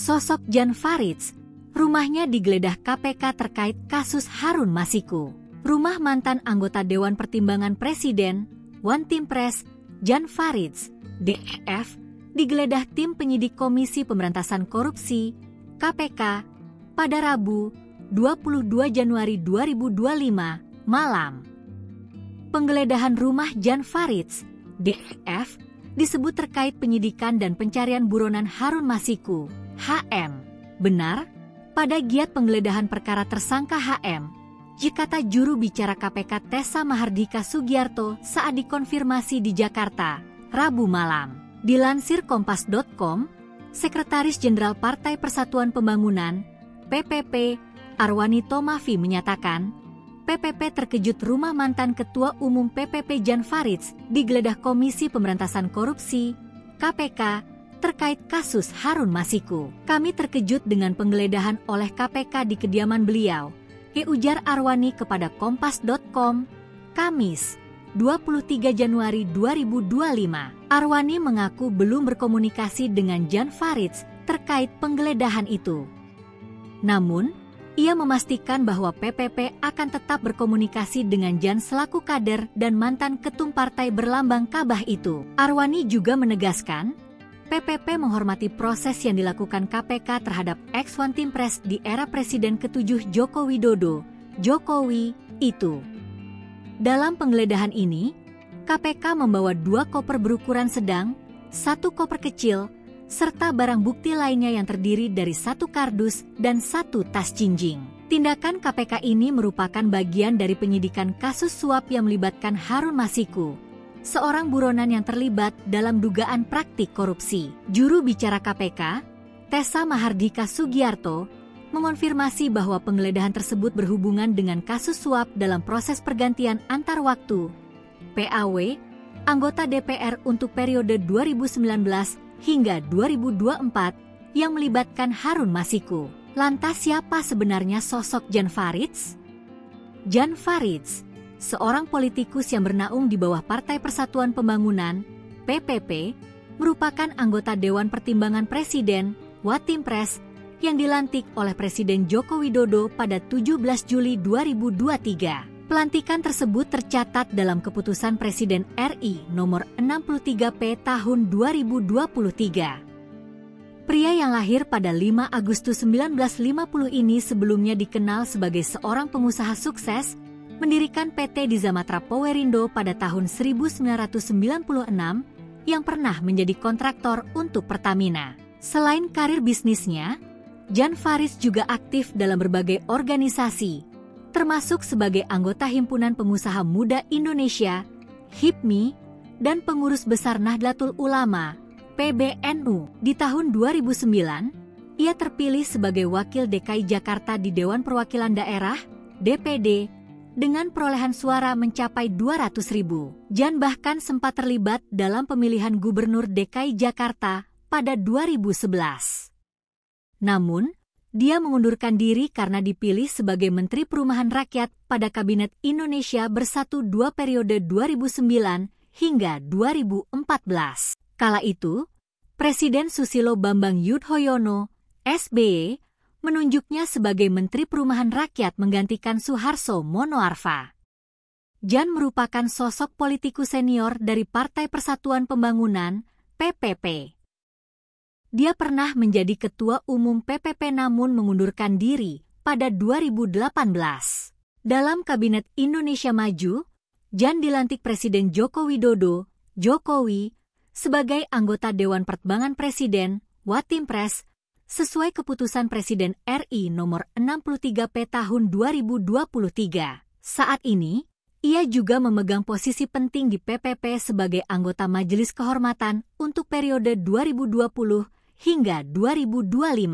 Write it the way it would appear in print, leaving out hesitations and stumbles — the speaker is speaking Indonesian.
Sosok Jan Faridz, rumahnya digeledah KPK terkait kasus Harun Masiku. Rumah mantan anggota Dewan Pertimbangan Presiden, Wantimpres, Jan Faridz, DEF, digeledah tim penyidik Komisi Pemberantasan Korupsi, KPK, pada Rabu, 22 Januari 2025, malam. Penggeledahan rumah Jan Faridz, DEF, disebut terkait penyidikan dan pencarian buronan Harun Masiku, HM. Benar, pada giat penggeledahan perkara tersangka HM, kata juru bicara KPK Tessa Mahardika Sugiarto saat dikonfirmasi di Jakarta, Rabu malam. Dilansir Kompas.com, Sekretaris Jenderal Partai Persatuan Pembangunan, PPP, Arwani Tomafi menyatakan, PPP terkejut rumah mantan Ketua Umum PPP Jan Faridz digeledah Komisi Pemberantasan Korupsi, KPK, terkait kasus Harun Masiku. Kami terkejut dengan penggeledahan oleh KPK di kediaman beliau, ujar Arwani kepada Kompas.com, Kamis, 23 Januari 2025. Arwani mengaku belum berkomunikasi dengan Jan Faridz terkait penggeledahan itu. Namun, ia memastikan bahwa PPP akan tetap berkomunikasi dengan Jan selaku kader dan mantan ketum partai berlambang Kabah itu. Arwani juga menegaskan, PPP menghormati proses yang dilakukan KPK terhadap ex-Wantimpres di era Presiden ke-7 Joko Widodo, Jokowi, itu. Dalam penggeledahan ini, KPK membawa 2 koper berukuran sedang, 1 koper kecil, serta barang bukti lainnya yang terdiri dari 1 kardus dan 1 tas jinjing. Tindakan KPK ini merupakan bagian dari penyidikan kasus suap yang melibatkan Harun Masiku, seorang buronan yang terlibat dalam dugaan praktik korupsi. Juru bicara KPK, Tessa Mahardika Sugiarto, mengonfirmasi bahwa penggeledahan tersebut berhubungan dengan kasus suap dalam proses pergantian antar waktu, PAW, anggota DPR untuk periode 2019 hingga 2024 yang melibatkan Harun Masiku. Lantas siapa sebenarnya sosok Jan Faridz? Jan Faridz, seorang politikus yang bernaung di bawah Partai Persatuan Pembangunan, PPP, merupakan anggota Dewan Pertimbangan Presiden, Wantimpres, yang dilantik oleh Presiden Joko Widodo pada 17 Juli 2023. Pelantikan tersebut tercatat dalam Keputusan Presiden RI Nomor 63P Tahun 2023. Pria yang lahir pada 5 Agustus 1950 ini sebelumnya dikenal sebagai seorang pengusaha sukses, mendirikan PT di Zamatra Powerindo pada tahun 1996 yang pernah menjadi kontraktor untuk Pertamina. Selain karir bisnisnya, Jan Faridz juga aktif dalam berbagai organisasi, termasuk sebagai anggota Himpunan Pengusaha Muda Indonesia, HIPMI, dan pengurus besar Nahdlatul Ulama, PBNU. Di tahun 2009, ia terpilih sebagai Wakil DKI Jakarta di Dewan Perwakilan Daerah, DPD, dengan perolehan suara mencapai 200.000. Jan bahkan sempat terlibat dalam pemilihan Gubernur DKI Jakarta pada 2011. Namun, dia mengundurkan diri karena dipilih sebagai Menteri Perumahan Rakyat pada Kabinet Indonesia Bersatu 2 periode 2009 hingga 2014. Kala itu, Presiden Susilo Bambang Yudhoyono, SBY, menunjuknya sebagai Menteri Perumahan Rakyat menggantikan Suharso Monoarfa. Jan merupakan sosok politikus senior dari Partai Persatuan Pembangunan, PPP. Dia pernah menjadi Ketua Umum PPP namun mengundurkan diri pada 2018. Dalam Kabinet Indonesia Maju, Jan dilantik Presiden Joko Widodo, Jokowi, sebagai anggota Dewan Pertimbangan Presiden, Wantimpres, sesuai Keputusan Presiden RI Nomor 63P Tahun 2023. Saat ini, ia juga memegang posisi penting di PPP sebagai anggota Majelis Kehormatan untuk periode 2020 hingga 2025.